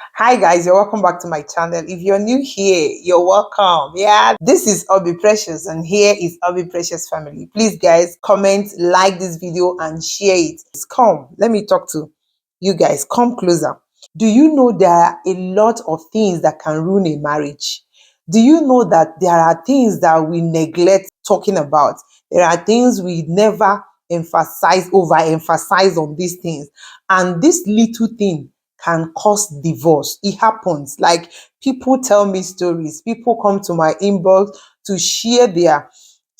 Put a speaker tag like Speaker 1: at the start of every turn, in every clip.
Speaker 1: Hi guys, you're welcome back to my channel. If you're new here, you're welcome. Yeah, this is Obi Precious and here is Obi Precious family. Please guys, comment, like this video and share it. Come, let me talk to you guys. Come closer. Do you know there are a lot of things that can ruin a marriage? Do you know that there are things that we neglect talking about? There are things we never overemphasize on these things. And this little thing can cause divorce. It happens. Like people tell me stories, people come to my inbox to share their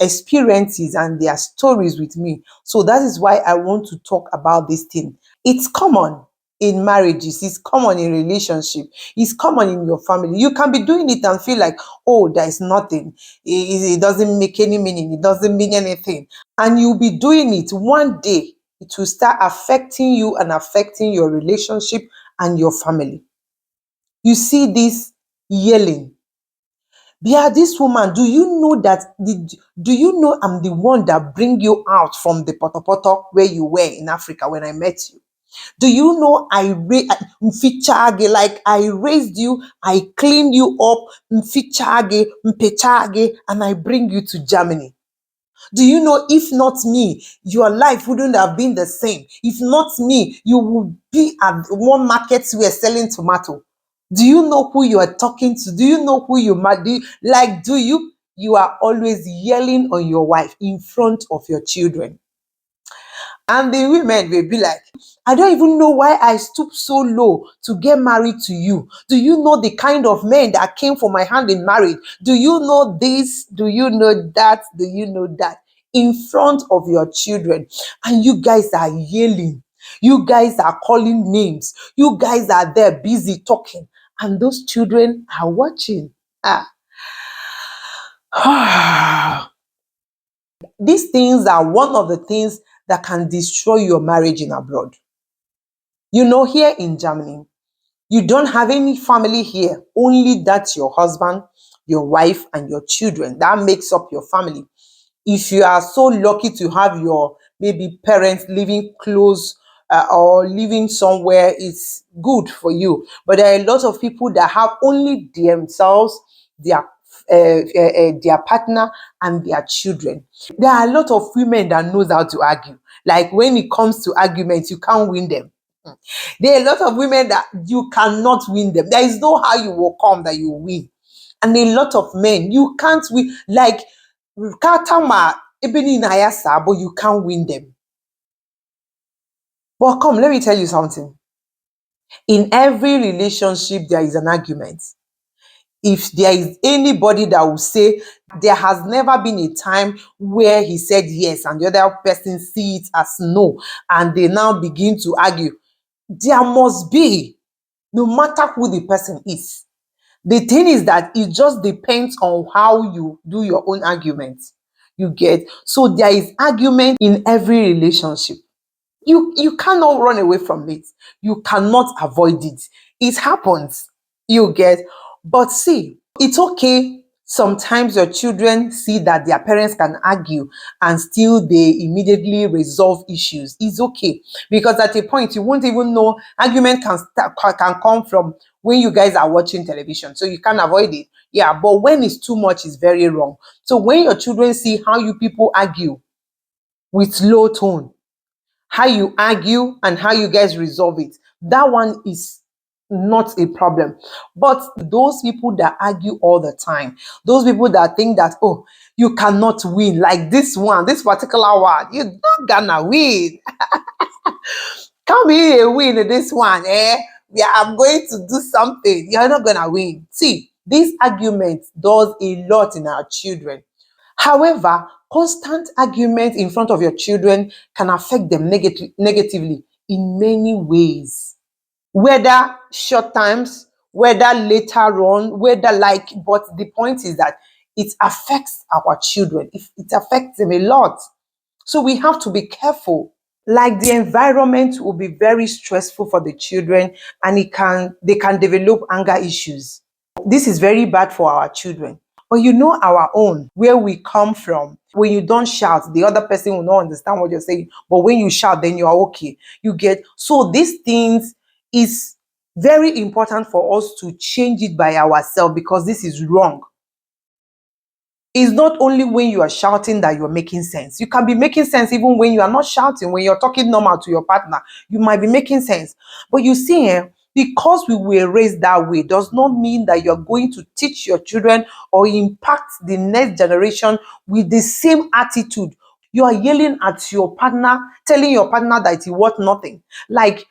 Speaker 1: experiences and their stories with me. So that is why I want to talk about this thing. It's common in marriages, it's common in relationship, it's common in your family. You can be doing it and feel like, oh, there is nothing. It doesn't make any meaning, it doesn't mean anything. And you'll be doing it one day, it will start affecting you and affecting your relationship and your family. You see this yelling. Yeah, this woman, do you know that? Do you know I'm the one that bring you out from the potopoto where you were in Africa when I met you? Do you know Mfichage, like I raised you, I cleaned you up, Mfichage, Mpechage, and I bring you to Germany? Do you know if not me, your life wouldn't have been the same? If not me, you would be at one market where selling tomato. Do you know who you are talking to? Do you know who you might do? Like, do you? You are always yelling on your wife in front of your children. And the women will be like, I don't even know why I stooped so low to get married to you. Do you know the kind of men that came for my hand in marriage? Do you know this? Do you know that? Do you know that? In front of your children. And you guys are yelling. You guys are calling names. You guys are there busy talking. And those children are watching. Ah. These things are one of the things that can destroy your marriage in abroad. You know, here in Germany, you don't have any family here, only that's your husband, your wife, and your children. That makes up your family. If you are so lucky to have your maybe parents living close or living somewhere, it's good for you. But there are a lot of people that have only themselves, their partner, and their children. There are a lot of women that knows how to argue. Like when it comes to arguments, you can't win them. There are a lot of women that you cannot win them. There is no how you will come that you win. And a lot of men, you can't win. Like, Katama, Ebony Nayasa, but you can't win them. But come, let me tell you something. In every relationship, there is an argument. If there is anybody that will say there has never been a time where he said yes and the other person see it as no, and they now begin to argue, there must be, no matter who the person is. The thing is that it just depends on how you do your own argument. You get? So there is argument in every relationship. You cannot run away from it. You cannot avoid it. It happens. You get? But see, it's okay. Sometimes your children see that their parents can argue and still they immediately resolve issues. It's okay, because at a point you won't even know argument can come from when you guys are watching television, so you can't avoid it. Yeah, but when it's too much, it's very wrong. So when your children see how you people argue with low tone, how you argue and how you guys resolve it, that one is not a problem. But those people that argue all the time, those people that think that, oh, you cannot win, like this one, this particular one, you're not gonna win. Come here, win this one, eh? Yeah, I'm going to do something. You're not gonna win. See, this argument does a lot in our children. However, constant argument in front of your children can affect them negatively in many ways. Whether short times, whether later on, whether like, but the point is that it affects our children. It affects them a lot. So we have to be careful. Like the environment will be very stressful for the children and they can develop anger issues. This is very bad for our children. But you know our own, where we come from. When you don't shout, the other person will not understand what you're saying. But when you shout, then you are okay. You get, so these things is Very important for us to change it by ourselves, because this is wrong. It's not only when you are shouting that you're making sense. You can be making sense even when you are not shouting. When you're talking normal to your partner, you might be making sense. But you see, because we were raised that way does not mean that you're going to teach your children or impact the next generation with the same attitude. You are yelling at your partner, telling your partner that he worth nothing. Like,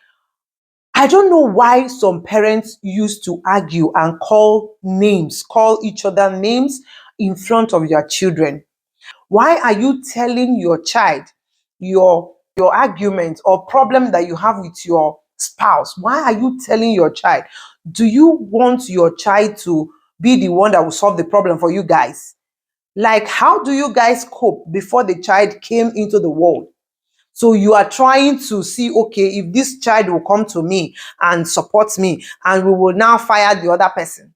Speaker 1: I don't know why some parents used to argue and call names, call each other names in front of their children. Why are you telling your child your argument or problem that you have with your spouse? Why are you telling your child? Do you want your child to be the one that will solve the problem for you guys? Like, how do you guys cope before the child came into the world? So you are trying to see, okay, if this child will come to me and support me, and we will now fire the other person.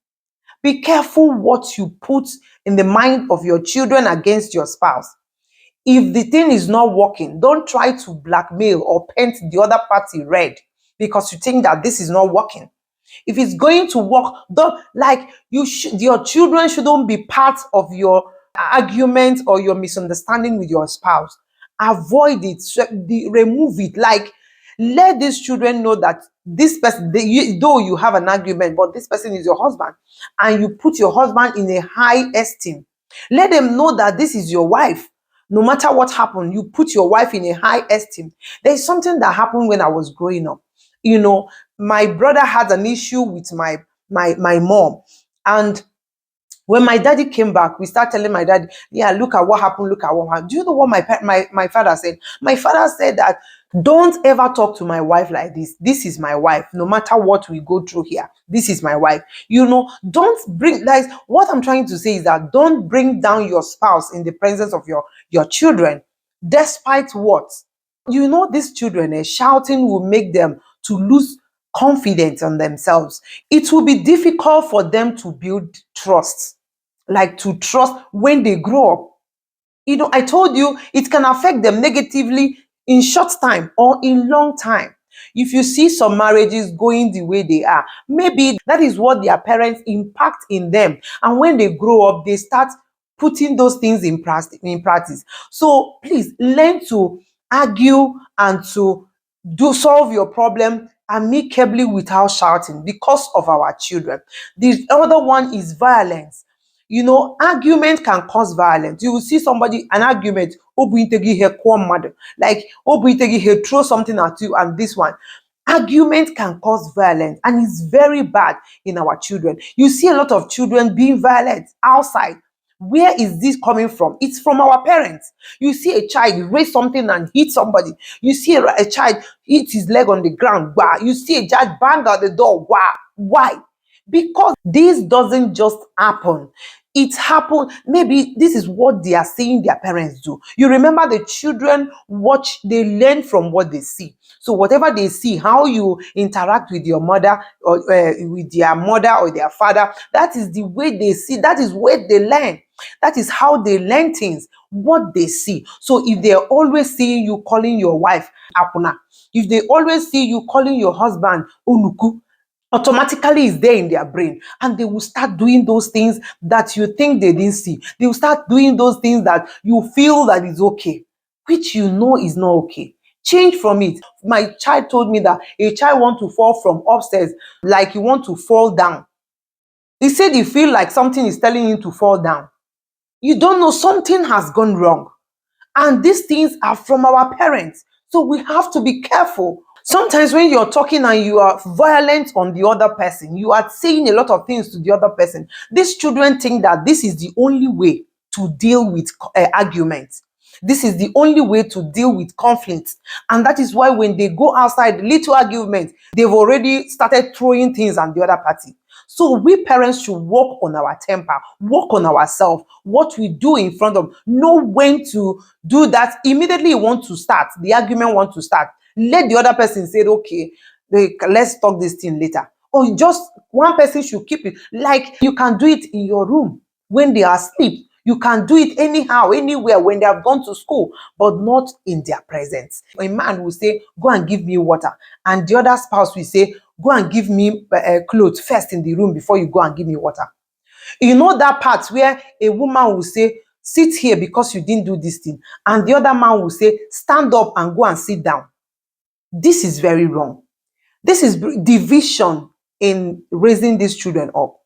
Speaker 1: Be careful what you put in the mind of your children against your spouse. If the thing is not working, don't try to blackmail or paint the other party red because you think that this is not working. If it's going to work, don't, like, your children shouldn't be part of your argument or your misunderstanding with your spouse. Avoid it, remove it. Like, let these children know that this person, though you have an argument, but this person is your husband, and you put your husband in a high esteem. Let them know that this is your wife. No matter what happened, you put your wife in a high esteem. There is something that happened when I was growing up. My brother had an issue with my mom, and when my daddy came back, we start telling my dad, yeah, look at what happened, look at what happened. Do you know what my father said? My father said that, don't ever talk to my wife like this. This is my wife. No matter what we go through here, this is my wife. Don't bring, like, what I'm trying to say is that don't bring down your spouse in the presence of your children, despite what? These children, shouting will make them to lose confidence on themselves. It will be difficult for them to build trust, like to trust when they grow up. I told you it can affect them negatively in short time or in long time. If you see some marriages going the way they are, maybe that is what their parents impact in them. And when they grow up, they start putting those things in practice. So please learn to argue and to solve your problem amicably without shouting, because of our children. The other one is violence. Argument can cause violence. You will see somebody, an argument, Obuintegi here, mother, like Obuintegi here, throw something at you, and this one. Argument can cause violence, and it's very bad in our children. You see a lot of children being violent outside. Where is this coming from? It's from our parents. You see a child raise something and hit somebody. You see a child hit his leg on the ground. Wow. You see a child bang out the door. Wow. Why? Because this doesn't just happen. It happened. Maybe this is what they are seeing their parents do. You remember, the children watch, they learn from what they see. So whatever they see, how you interact with your mother or with their mother or their father, that is the way they see. That is where they learn. That is how they learn things, what they see. So if they're always seeing you calling your wife Apuna, if they always see you calling your husband Unuku, automatically is there in their brain, and they will start doing those things that you think they didn't see. They will start doing those things that you feel that is okay, which you know is not okay. Change from it. My child told me that a child want to fall from upstairs, like he want to fall down. He said he feel like something is telling him to fall down. You don't know, something has gone wrong. And these things are from our parents. So we have to be careful. Sometimes when you're talking and you are violent on the other person, you are saying a lot of things to the other person. These children think that this is the only way to deal with arguments. This is the only way to deal with conflicts. And that is why when they go outside, little arguments, they've already started throwing things on the other party. So we parents should work on our temper, work on ourselves, what we do in front of, know when to do that. Immediately you want to start, the argument want to start. Let the other person say, okay, let's talk this thing later. Or just one person should keep it. Like, you can do it in your room when they are asleep. You can do it anyhow, anywhere when they have gone to school, but not in their presence. A man will say, go and give me water. And the other spouse will say, go and give me clothes first in the room before you go and give me water. You know that part where a woman will say, sit here because you didn't do this thing, and the other man will say, stand up and go and sit down. This is very wrong. This is division in raising these children up.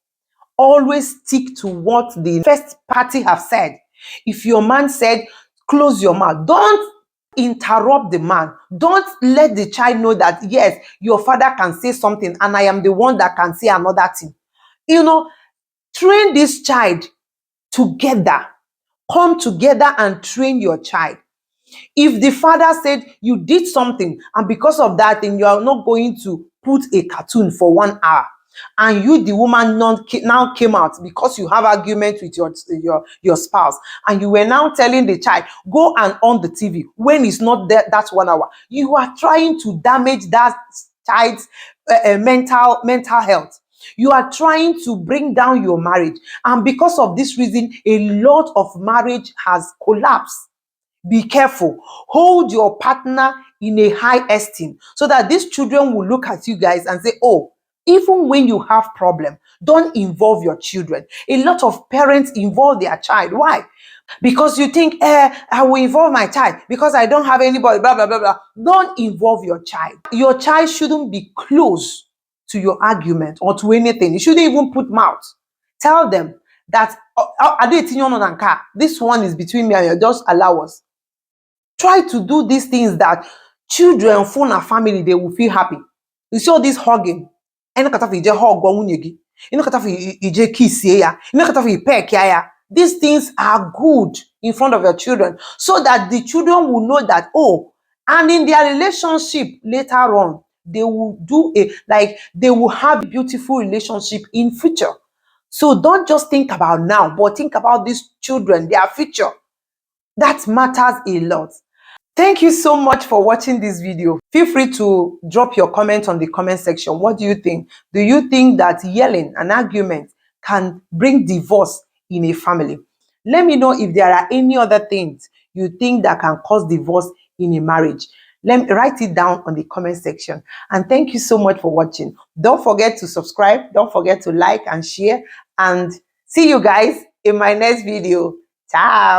Speaker 1: Always stick to what the first party have said. If your man said, close your mouth, don't interrupt the man. Don't let the child know that, yes, your father can say something and I am the one that can say another thing. You know, train this child together. Come together and train your child. If the father said you did something and because of that thing you are not going to put a cartoon for 1 hour, and you, the woman, now came out because you have argument with your spouse, and you were now telling the child, go and on the TV when it's not there, that's 1 hour, you are trying to damage that child's mental health. You are trying to bring down your marriage, and because of this reason a lot of marriage has collapsed. Be careful. Hold your partner in a high esteem so that these children will look at you guys and say, oh, even when you have problem, don't involve your children. A lot of parents involve their child. Why? Because you think, I will involve my child because I don't have anybody, blah, blah, blah, blah. Don't involve your child. Your child shouldn't be close to your argument or to anything. You shouldn't even put mouth. Tell them that, this one is between me and you. Just allow us. Try to do these things that children, phone and family, they will feel happy. You see all this hugging. These things are good in front of your children so that the children will know that, oh, and in their relationship later on, they will they will have a beautiful relationship in future. So don't just think about now, but think about these children, their future. That matters a lot. Thank you so much for watching this video. Feel free to drop your comment on the comment section. What do you think? Do you think that yelling and argument can bring divorce in a family? Let me know if there are any other things you think that can cause divorce in a marriage. Let me write it down on the comment section. And thank you so much for watching. Don't forget to subscribe. Don't forget to like and share. And see you guys in my next video. Ciao.